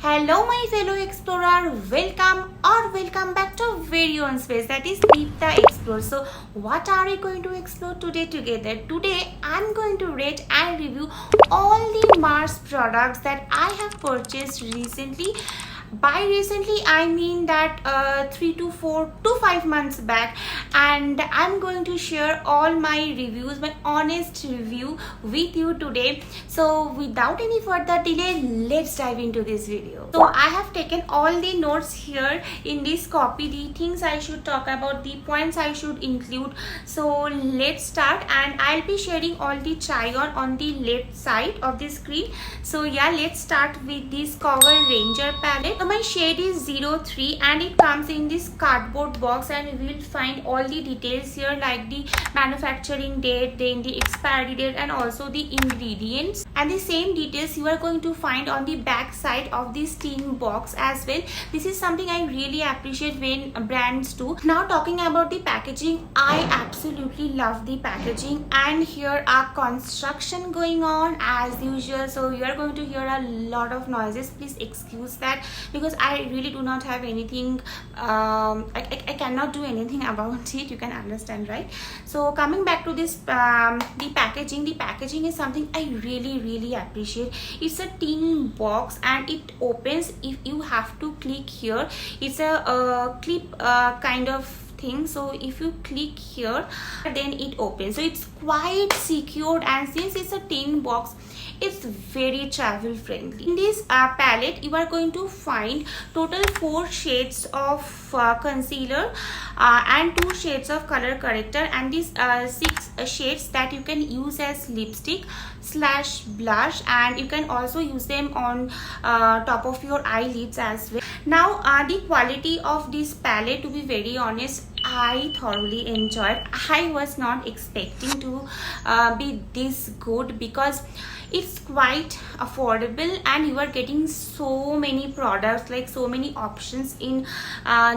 Hello my fellow explorer, welcome back to Video on Space, that is Deepta Explore. So what are we going to explore today together? Today I'm going to rate and review all the Mars products that I have purchased recently. By recently I mean that 3 to 4 to 5 months back, and I'm going to share all my reviews, my honest review with you today. So without any further delay, let's dive into this video. So I have taken all the notes here in this copy, the things I should talk about, the points I should include. So let's start, and I'll be sharing all the try on the left side of the screen. So yeah, let's start with this Cover Ranger palette. So my shade is 03 and it comes in this cardboard box, and we will find all the details here, like the manufacturing date, then the expiry date, and also the ingredients. And the same details you are going to find on the back side of this tin box as well. This is something I really appreciate when brands do. Now talking about the packaging, I absolutely love the packaging, and here are construction going on as usual, so you are going to hear a lot of noises. Please excuse that, because I really do not have anything, I cannot do anything about it, you can understand, right? So coming back to this, the packaging is something I really appreciate. It's a tin box and it opens. If you have to click here, it's a clip kind of thing. So if you click here, then it opens. So it's quite secured, and since it's a tin box, it's very travel friendly. In this palette, you are going to find total 4 shades of concealer and 2 shades of color corrector, and these 6 shades that you can use as lipstick / blush, and you can also use them on top of your eyelids as well. Now the quality of this palette, to be very honest, I thoroughly enjoyed. I was not expecting to be this good, because it's quite affordable and you are getting so many products, like so many options in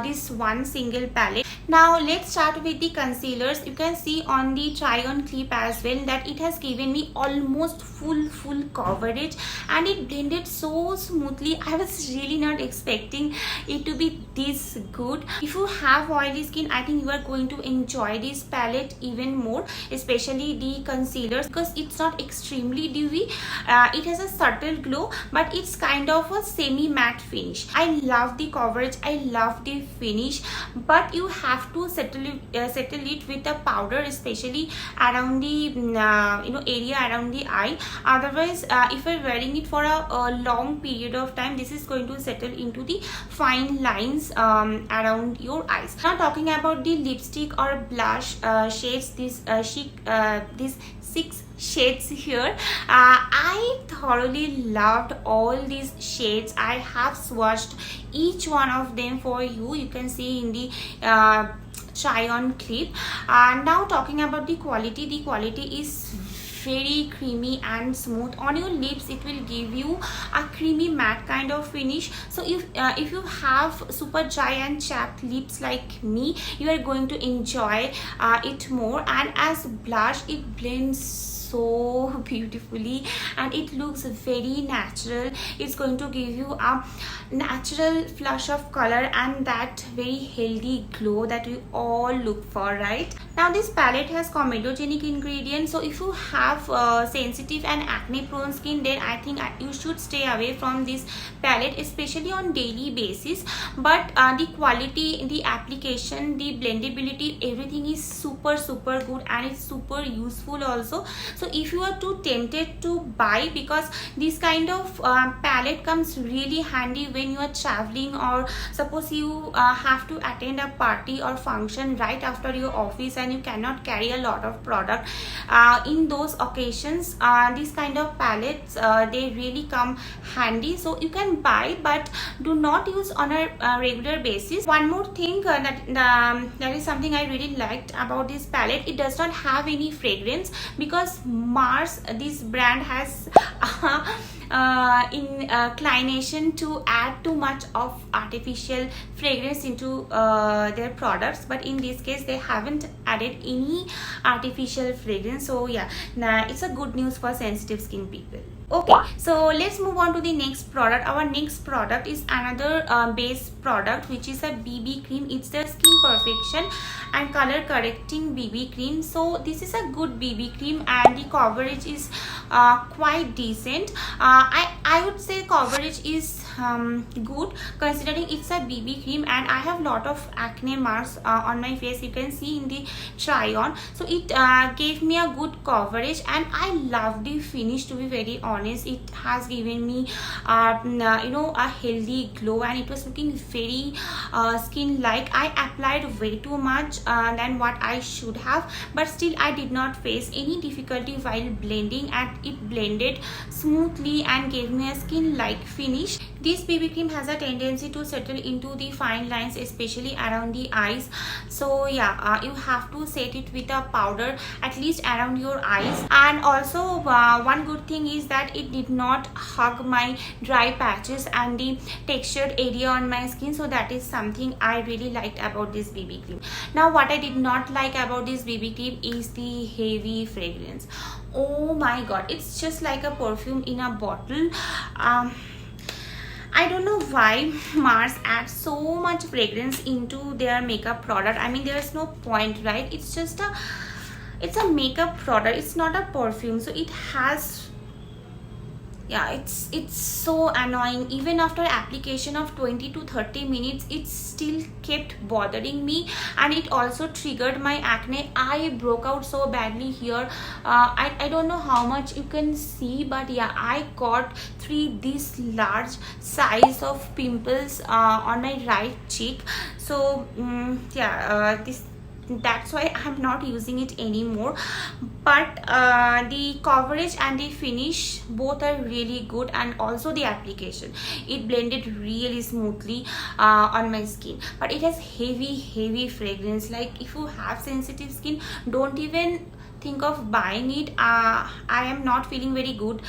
this one single palette. Now let's start with the concealers. You can see on the try on clip as well that it has given me almost full coverage, and it blended so smoothly. I was really not expecting it to be this good. If you have oily skin, I think you are going to enjoy this palette even more, especially the concealers, because it's not extremely dewy. It has a subtle glow, but it's kind of a semi matte finish. I love the coverage, I love the finish, but you have to settle it with a powder, especially around the area around the eye. Otherwise, if you're wearing it for a long period of time, this is going to settle into the fine lines around your eyes. Now talking about the lipstick or blush shades, these 6 shades here, I thoroughly loved all these shades. I have swatched each one of them for you. You can see in the try on clip. Now talking about the quality is very creamy and smooth. On your lips, it will give you a creamy matte kind of finish. So if you have super dry and chapped lips like me, you are going to enjoy it more. And as blush, it blends so beautifully and it looks very natural. It's going to give you a natural flush of color and that very healthy glow that we all look for, right? Now this palette has comedogenic ingredients, so if you have sensitive and acne prone skin, then I think you should stay away from this palette, especially on daily basis. But the quality, the application, the blendability, everything is super good, and it's super useful also. So if you are too tempted to buy, because this kind of palette comes really handy when you are traveling, or suppose you have to attend a party or function right after your office and you cannot carry a lot of product. In those occasions, these kind of palettes, they really come handy. So you can buy, but do not use on a regular basis. One more thing, that is something I really liked about this palette, it does not have any fragrance, because Mars, this brand, has inclination to add too much of artificial fragrance into their products, but in this case they haven't added any artificial fragrance. So yeah, it's a good news for sensitive skin people. Okay, so let's move on to the next product. Our next product is another base product, which is a BB cream. It's the Skin Perfection and Color Correcting BB cream. So this is a good BB cream and the coverage is quite decent. I would say coverage is good considering it's a BB cream, and I have lot of acne marks on my face. You can see in the try on. So it gave me a good coverage, and I love the finish, to be very honest. It has given me a healthy glow, and it was looking very skin like. I applied way too much than what I should have, but still I did not face any difficulty while blending, and it blended smoothly and gave me a skin like finish. This BB cream has a tendency to settle into the fine lines, especially around the eyes. So yeah, you have to set it with a powder at least around your eyes. And also one good thing is that it did not hug my dry patches and the textured area on my skin. So that is something I really liked about this BB cream. Now what I did not like about this BB cream is the heavy fragrance. Oh my god, it's just like a perfume in a bottle. I don't know why Mars adds so much fragrance into their makeup product. I mean, there's no point, right? It's a makeup product. It's not a perfume. So it has, yeah, it's so annoying. Even after application of 20 to 30 minutes, it still kept bothering me, and it also triggered my acne. I broke out so badly here. I don't know how much you can see, but yeah, I got this large size of pimples on my right cheek. So that's why I'm not using it anymore. But the coverage and the finish both are really good, and also the application, it blended really smoothly on my skin. But it has heavy fragrance. Like, if you have sensitive skin, don't even think of buying it. I am not feeling very good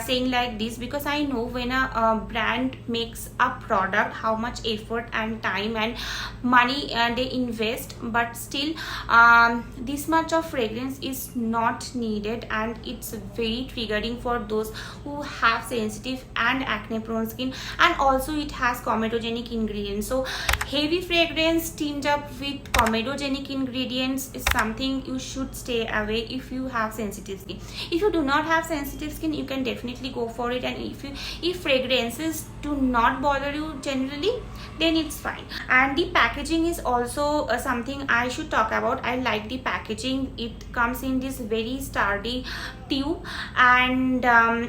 saying like this, because I know when a brand makes a product, how much effort and time and money they invest, but still this much of fragrance is not needed, and it's very triggering for those who have sensitive and acne prone skin. And also it has comedogenic ingredients. So heavy fragrance teamed up with comedogenic ingredients is something you should stay away if you have sensitive skin. If you do not have sensitive skin, you can definitely go for it, and if fragrances do not bother you generally, then it's fine. And the packaging is also something I should talk about. I like the packaging. It comes in this very sturdy tube, and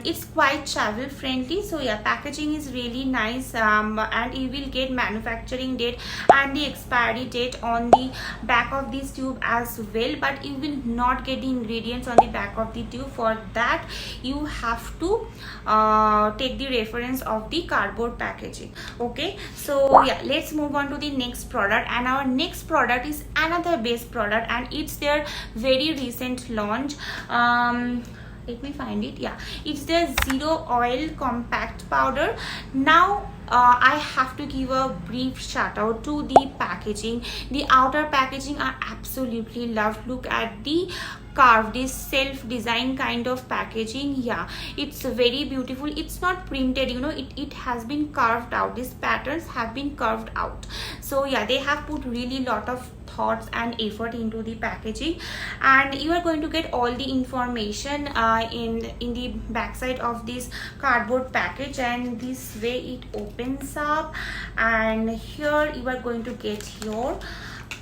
it's quite travel friendly. So yeah, packaging is really nice, and you will get manufacturing date and the expiry date on the back of this tube as well, but you will not get the ingredients on the back of the tube. For that, you have to take the reference of the cardboard packaging. Okay, so yeah, let's move on to the next product. And our next product is another base product, and it's their very recent launch. Let me find it. Yeah, it's the Zero Oil Compact Powder. Now I have to give a brief shout out to the packaging. The outer packaging I absolutely love. Look at the carved, this self-designed kind of packaging. Yeah, it's very beautiful. It's not printed, it has been carved out. These patterns have been carved out. So yeah, they have put really lot of thoughts and effort into the packaging, and you are going to get all the information in the backside of this cardboard package. And this way it opens up, and here you are going to get your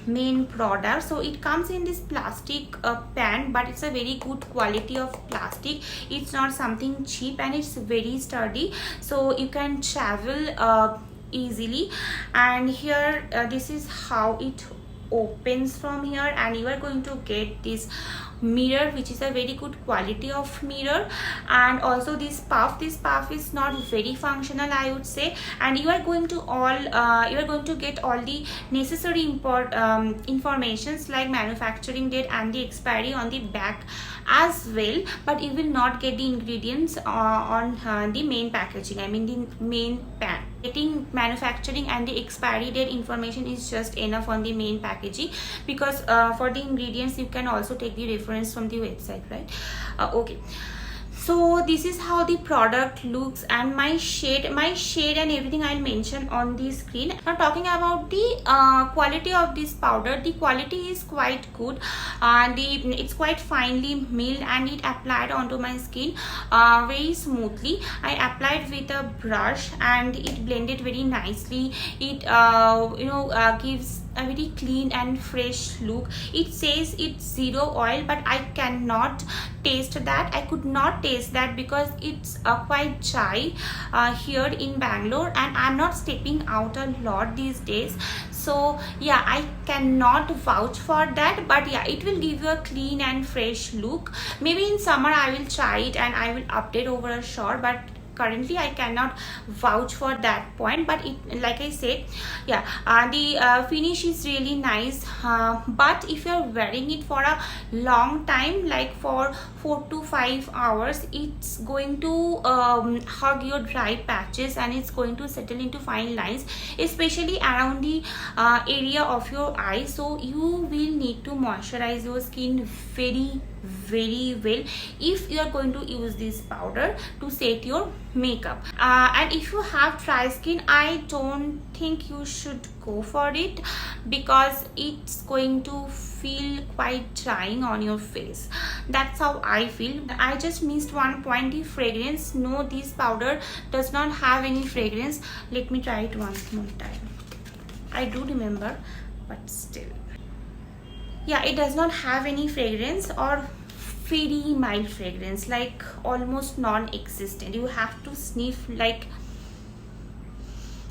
main product. So it comes in this plastic pan, but it's a very good quality of plastic. It's not something cheap, and it's very sturdy, so you can travel easily. And here this is how it opens from here, and you are going to get this mirror, which is a very good quality of mirror. And also this puff is not very functional, I would say. And you are going to get all the necessary informations like manufacturing date and the expiry on the back as well, but you will not get the ingredients on the main packaging, I mean the main pan. Getting manufacturing and the expiry date information is just enough on the main packaging, because for the ingredients you can also take the reference from the website, right? Okay, So this is how the product looks, and my shade and everything I'll mention on the screen. Now talking about the quality of this powder, the quality is quite good, and it's quite finely milled and it applied onto my skin very smoothly. I applied with a brush and it blended very nicely. It gives a very clean and fresh look. It says it's zero oil, but I cannot taste that. I could not taste that because it's quite dry here in Bangalore, and I'm not stepping out a lot these days. So yeah, I cannot vouch for that, but yeah, it will give you a clean and fresh look. Maybe in summer I will try it and I will update over a short, but currently I cannot vouch for that point. But it, like I said, yeah, the finish is really nice, but if you're wearing it for a long time, like for 4 to 5 hours, it's going to hug your dry patches and it's going to settle into fine lines, especially around the area of your eye. So you will need to moisturize your skin very well if you are going to use this powder to set your makeup. And if you have dry skin, I don't think you should go for it because it's going to feel quite drying on your face. That's how I feel. I just missed one point, the fragrance. No, this powder does not have any fragrance. Let me try it once more time. I do remember, but still, yeah, it does not have any fragrance or very mild fragrance, like almost non-existent. You have to sniff, like,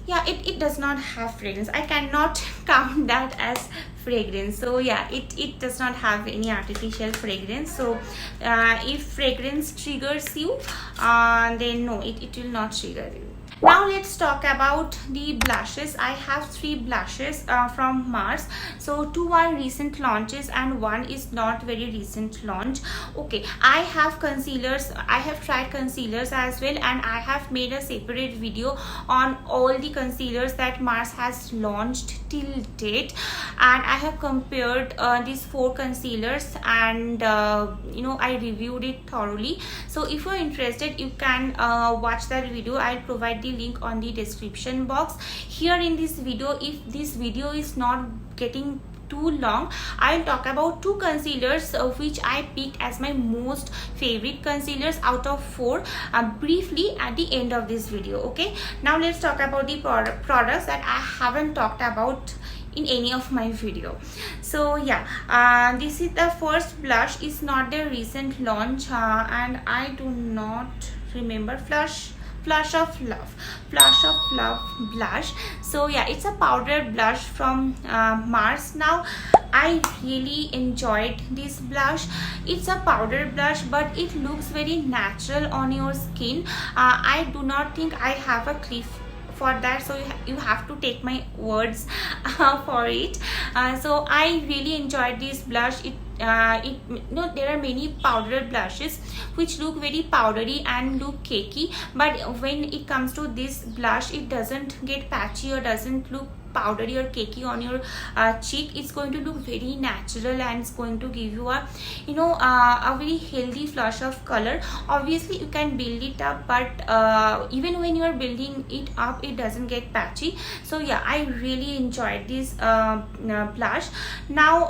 yeah, it does not have fragrance. I cannot count that as fragrance. So yeah, it does not have any artificial fragrance. So if fragrance triggers you, then no, it will not trigger you. Now let's talk about the blushes. I have 3 blushes from Mars. So 2 are recent launches and 1 is not very recent launch. Okay, I have concealers. I have tried concealers as well, and I have made a separate video on all the concealers that Mars has launched till date, and I have compared these 4 concealers, and I reviewed it thoroughly. So if you're interested, you can watch that video. I'll provide the link on the description box. Here in this video, if this video is not getting too long, I'll talk about 2 concealers which I picked as my most favorite concealers out of 4 briefly at the end of this video. Okay, now let's talk about the products that I haven't talked about in any of my video. So yeah, this is the first blush. Is not the recent launch, and I do not remember. Flush of Love blush. So yeah, it's a powder blush from Mars. Now I really enjoyed this blush. It's a powder blush, but it looks very natural on your skin. I do not think I have a cliff for that, so you have to take my words for it. So I really enjoyed this blush. There are many powder blushes which look very powdery and look cakey, but when it comes to this blush, it doesn't get patchy or doesn't look powdery or cakey on your cheek. It's going to look very natural and it's going to give you a very healthy flush of color. Obviously you can build it up, but even when you are building it up, it doesn't get patchy. So yeah, I really enjoyed this blush. Now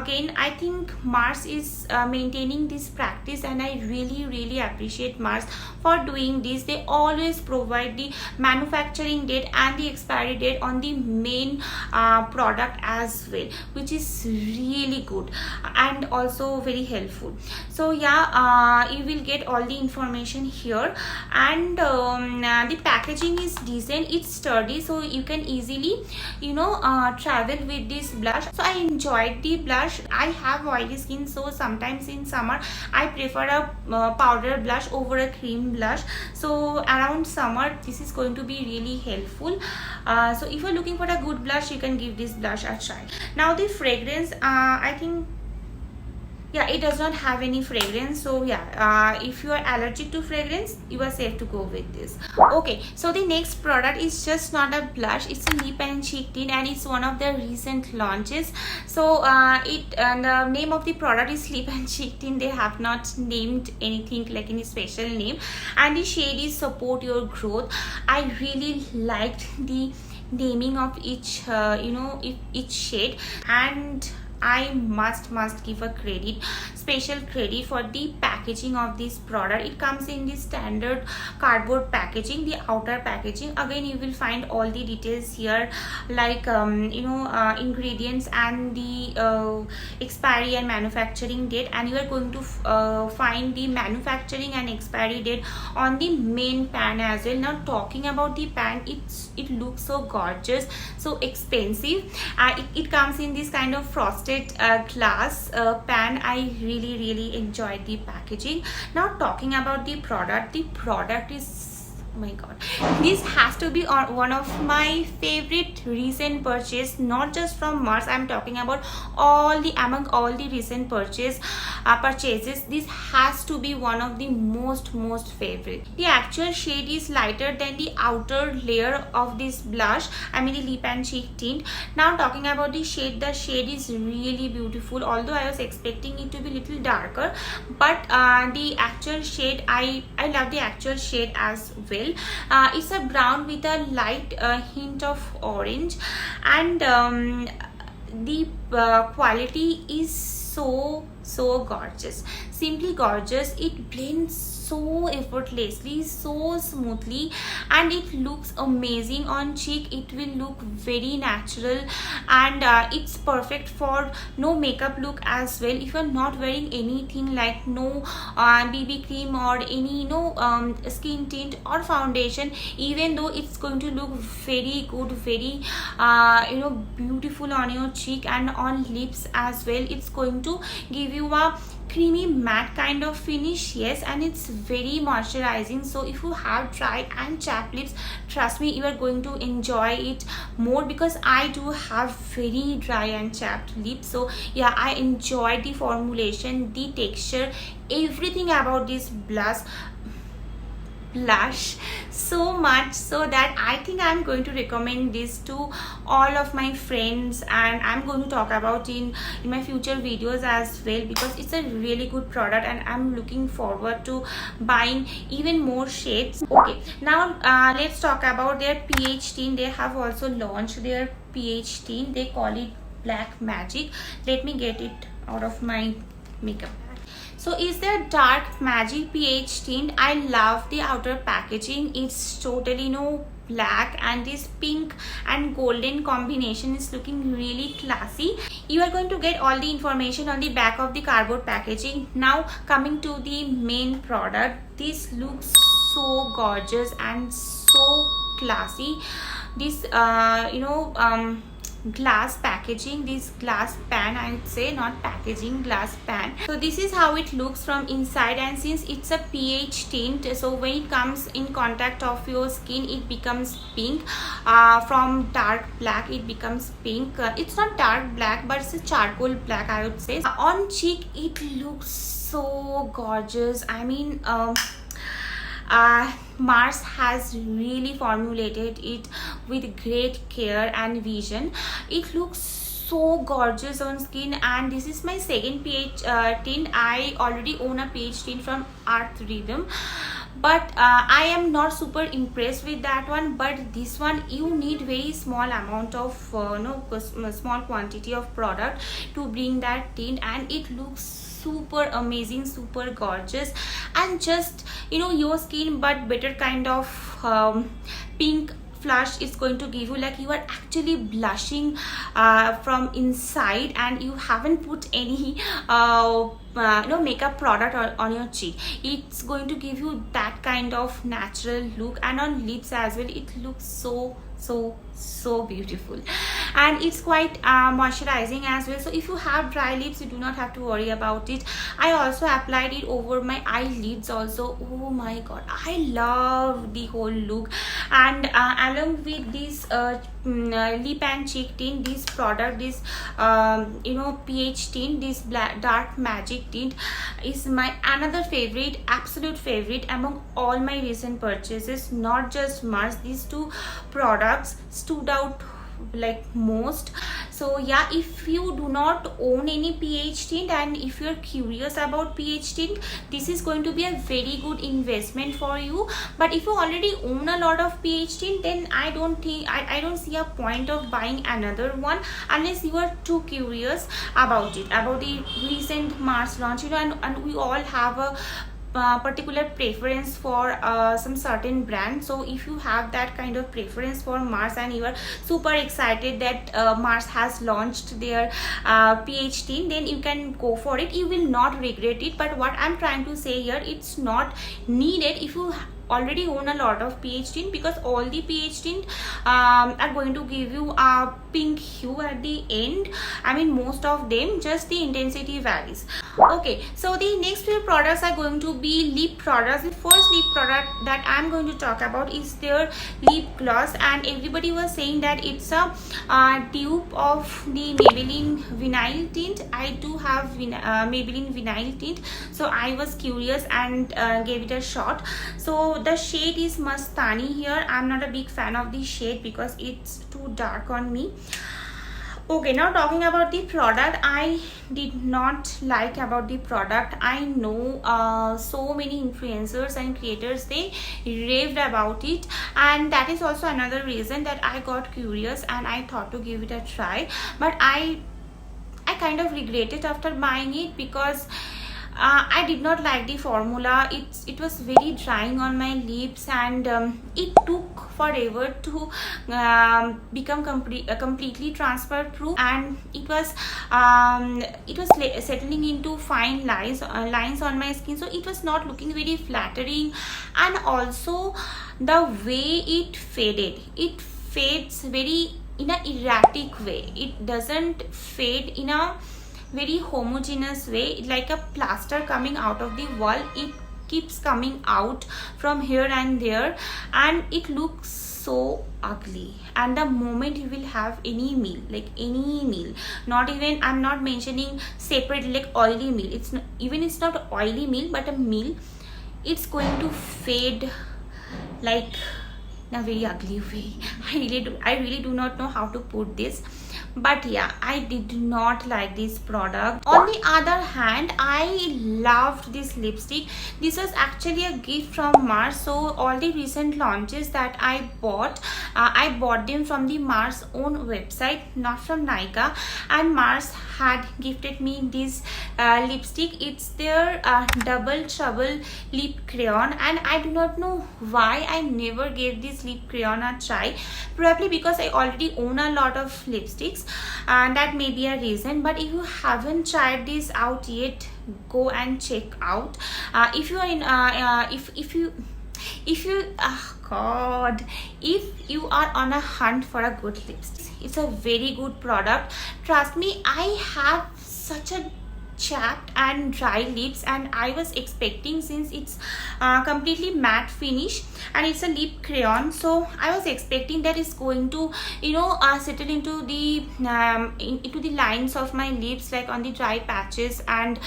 again, I think Mars is maintaining this practice, and I really appreciate Mars for doing this. They always provide the manufacturing date and the expiry date on the main product as well, which is really good and also very helpful. So yeah, you will get all the information here, and the packaging is decent. It's sturdy, so you can easily travel with this blush. So I enjoyed the blush. I have oily skin, so sometimes in summer I prefer a powder blush over a cream blush. So around summer, this is going to be really helpful. So if you're looking for a good blush, you can give this blush a try. Now the fragrance, I think yeah, it does not have any fragrance. So yeah, if you are allergic to fragrance, you are safe to go with this. Okay, so the next product is just not a blush, it's a lip and cheek tint, and it's one of the recent launches. So the name of the product is lip and cheek tint. They have not named anything like any special name, and the shade is support your growth. I really liked the naming of each each shade, and I must give a special credit for the packaging of this product. It comes in the standard cardboard packaging, the outer packaging. Again, you will find all the details here, like ingredients and the expiry and manufacturing date, and you are going to find the manufacturing and expiry date on the main pan as well. Now, talking about the pan, it looks so gorgeous, so expensive. It comes in this kind of frosted glass pan. I really enjoyed the packaging. Now, talking about the product is, oh my god, this has to be one of my favorite recent purchase, not just from Mars. I'm talking about among all the recent purchases, this has to be one of the most favorite. The actual shade is lighter than the outer layer of this blush, I mean the lip and cheek tint. Now, talking about the shade is really beautiful, although I was expecting it to be little darker, but the actual shade, I love the actual shade as well. It's a brown with a light hint of orange, and the quality is so gorgeous, simply gorgeous. It blends so effortlessly, so smoothly, and it looks amazing on cheek. It will look very natural, and it's perfect for no makeup look as well. If you're not wearing anything like no BB cream or any skin tint or foundation, even though it's going to look very good, very beautiful on your cheek and on lips as well. It's going to give you a creamy matte kind of finish, yes, and it's very moisturizing. So if you have dry and chapped lips, trust me, you are going to enjoy it more, because I do have very dry and chapped lips. So yeah, I enjoyed the formulation, the texture, everything about this blush so much, so that I think I'm going to recommend this to all of my friends, and I'm going to talk about in my future videos as well, because it's a really good product and I'm looking forward to buying even more shades. Okay, now let's talk about their pH tint. They have also launched their pH tint. They call it Black Magic. Let me get it out of my makeup. So is there Dark Magic pH tint. I love the outer packaging. It's totally black, and this pink and golden combination is looking really classy. You are going to get all the information on the back of the cardboard packaging. Now, coming to the main product, this looks so gorgeous and so classy. This glass packaging, this glass pan, I would say, not packaging, glass pan. So this is how it looks from inside, and since it's a pH tint, so when it comes in contact of your skin, it becomes pink. From dark black it becomes pink. It's not dark black, but it's a charcoal black, I would say. On cheek, it looks so gorgeous. I mean, Mars has really formulated it with great care and vision. It looks so gorgeous on skin, and this is my second pH tint. I already own a pH tint from Earth Rhythm, but I am not super impressed with that one. But this one, you need very small amount of small quantity of product to bring that tint, and it looks super amazing, super gorgeous, and just your skin but better kind of pink flush is going to give you, like you are actually blushing from inside, and you haven't put any makeup product on your cheek. It's going to give you that kind of natural look, and on lips as well, it looks so beautiful, and it's quite moisturizing as well. So if you have dry lips, you do not have to worry about it. I also applied it over my eyelids also. Oh my god, I love the whole look. And along with this lip and cheek tint, this product, this pH tint, this Dark Magic lipstick tint is my another favorite, absolute favorite among all my recent purchases. Not just Mars, these two products stood out like most. So yeah, if you do not own any pH tint and if you're curious about pH tint, this is going to be a very good investment for you. But if you already own a lot of pH tint, then I don't don't see a point of buying another one unless you are too curious about it, about the recent Mars launch, and we all have a particular preference for some certain brand. So if you have that kind of preference for Mars and you are super excited that Mars has launched their pH tint, then you can go for it. You will not regret it. But what I'm trying to say here, it's not needed if you already own a lot of pH tint, because all the pH tint are going to give you a pink hue at the end. I mean, most of them, just the intensity varies. Okay, so the next few products are going to be lip products. The first lip product that I'm going to talk about is their lip gloss, and everybody was saying that it's a dupe of the Maybelline vinyl tint. I do have Maybelline vinyl tint, so I was curious and gave it a shot. So the shade is Mastani here. I'm not a big fan of the shade because it's too dark on me. Okay, now talking about the product, I did not like about the product. I know so many influencers and creators, they raved about it, and that is also another reason that I got curious and I thought to give it a try. But I kind of regret it after buying it because I did not like the formula. It was very drying on my lips, and it took forever to become completely transfer proof, and it was settling into fine lines on my skin, so it was not looking very flattering. And also the way it fades very in an erratic way. It doesn't fade in a very homogeneous way, like a plaster coming out of the wall. It keeps coming out from here and there, and it looks so ugly. And the moment you will have any meal, like any meal, not even, I'm not mentioning separate like oily meal, it's not oily meal, but a meal, it's going to fade like in a very ugly way. I really do not know how to put this. But yeah, I did not like this product. On the other hand, I loved this lipstick. This was actually a gift from Mars. So all the recent launches that I bought them from the Mars own website, not from Nykaa. And Mars had gifted me this lipstick. It's their Double Trouble lip crayon, and I do not know why I never gave this lip crayon a try. Probably because I already own a lot of lipsticks, and that may be a reason. But if you haven't tried this out yet, go and check out. If you are in if you are on a hunt for a good lipstick, it's a very good product. Trust me, I have such a chapped and dry lips, and I was expecting, since it's completely matte finish and it's a lip crayon, so I was expecting that it's going to settle into the lines of my lips, like on the dry patches, and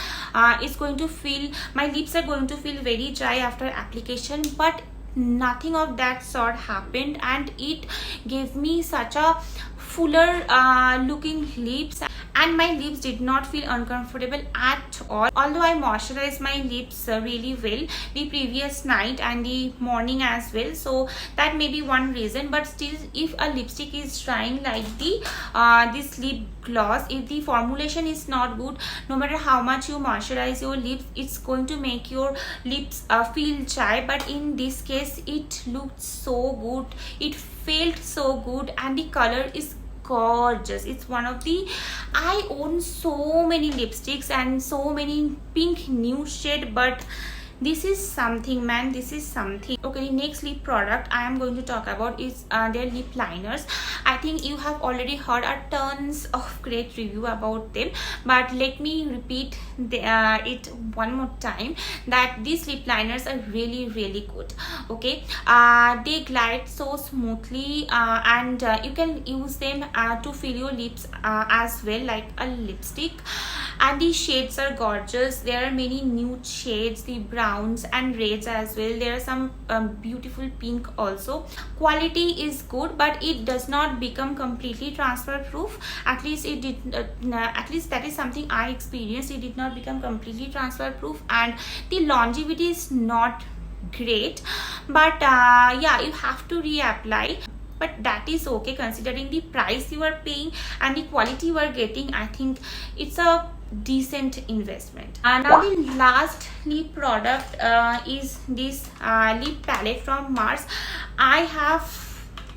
it's going to feel, my lips are going to feel very dry after application. But nothing of that sort happened, and it gave me such a fuller looking lips, and my lips did not feel uncomfortable at all. Although I moisturized my lips really well the previous night and the morning as well, so that may be one reason. But still, if a lipstick is drying like the this lip gloss, if the formulation is not good, no matter how much you moisturize your lips, it's going to make your lips feel dry. But in this case, it looked so good, it felt so good, and the color is gorgeous. It's one of the, I own so many lipsticks and so many pink nude shade, but this is something, man, this is something. Okay, the next lip product I am going to talk about is their lip liners. I think you have already heard a tons of great review about them, but let me repeat it one more time that these lip liners are really good. Okay, they glide so smoothly, and you can use them to fill your lips as well, like a lipstick. And the shades are gorgeous. There are many nude shades, the browns and reds as well. There are some beautiful pink also. Quality is good, but it does not become completely transfer proof. At least it did at least that is something I experienced. It did not become completely transfer proof, and the longevity is not great. But yeah, you have to reapply, but that is okay considering the price you are paying and the quality you are getting. I think it's a decent investment. Now the last lip product is this lip palette from Mars. I have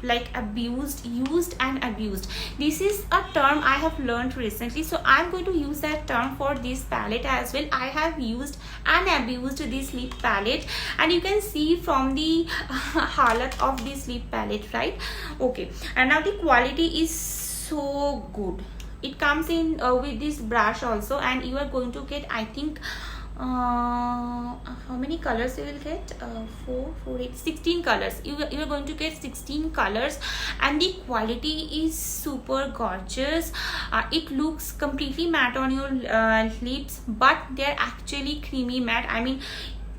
like used and abused. This is a term I have learned recently, so I'm going to use that term for this palette as well. I have used and abused this lip palette, and you can see from the halat of this lip palette, right? Okay, and now the quality is so good. It comes in with this brush also, and you are going to get, I think, how many colors you will get? 16 colors. You are going to get 16 colors, and the quality is super gorgeous. It looks completely matte on your lips, but they're actually creamy matte. I mean,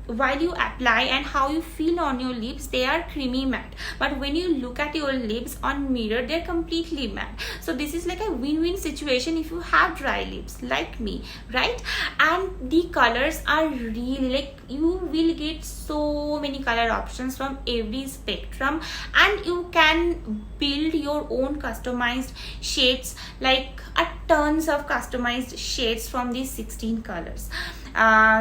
while you apply and how you feel on your lips, they are creamy matte, but when you look at your lips on mirror, they're completely matte. So this is like a win-win situation if you have dry lips like me, right? And the colors are really, like, you will get so many color options from every spectrum, and you can build your own customized shades, like a tons of customized shades from these 16 colors.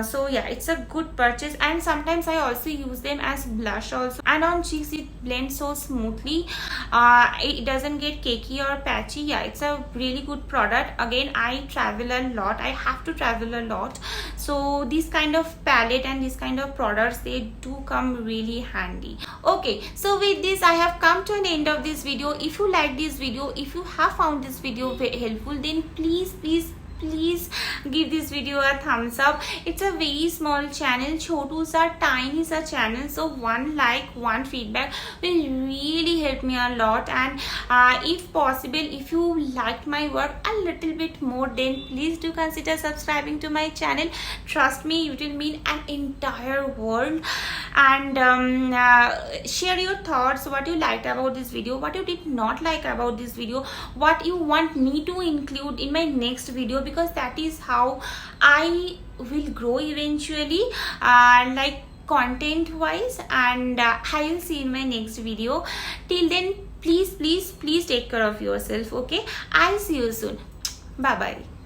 So yeah, it's a good purchase, and sometimes I also use them as blush also, and on cheeks it blends so smoothly. It doesn't get cakey or patchy. Yeah, it's a really good product. Again, I travel a lot, I have to travel a lot, so this kind of palette and this kind of products, they do come really handy. Okay, so with this I have come to an end of this video. If you like this video, if you have found this video very helpful, then please give this video a thumbs up. It's a very small channel, chotu sa tiny sa channel, so one like, one feedback will really help me a lot. And if possible, if you liked my work a little bit more, then please do consider subscribing to my channel. Trust me, it will mean an entire world. And share your thoughts, what you liked about this video, what you did not like about this video, what you want me to include in my next video, because that is how I will grow eventually, like content wise. And I will see you in my next video. Till then, please take care of yourself. Okay, I'll see you soon. Bye bye.